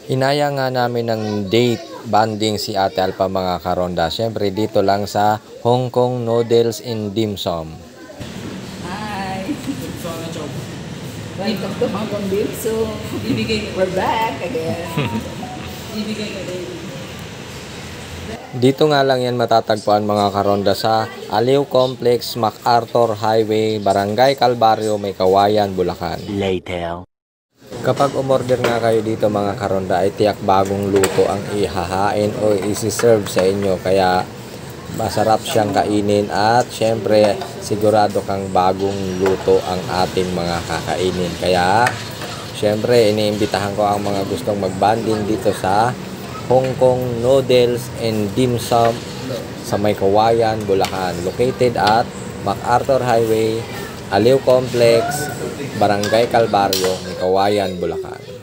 Inaya nga namin ng date banding si Ate Alpa mga karonda. Siyempre dito lang sa Hong Kong Noodles and Dim Sum. Hi! Welcome to Hong Kong Dim Sum. We're back again. Dito nga lang yan matatagpuan mga karonda sa Aliw Complex, MacArthur Highway, Barangay Calvario, May Kawayan, Bulacan. Later. Kapag umorder nga kayo dito mga karonda ay tiyak bagong luto ang ihahain o isi-serve sa inyo. Kaya masarap siyang kainin at syempre sigurado kang bagong luto ang ating mga kakainin. Kaya syempre iniimbitahan ko ang mga gustong magbanding dito sa Hong Kong Noodles and Dim Sum sa May Kawayan, Bulacan. Located at MacArthur Highway, Aliw Complex, Barangay Calvario, May Kawayan, Bulacan.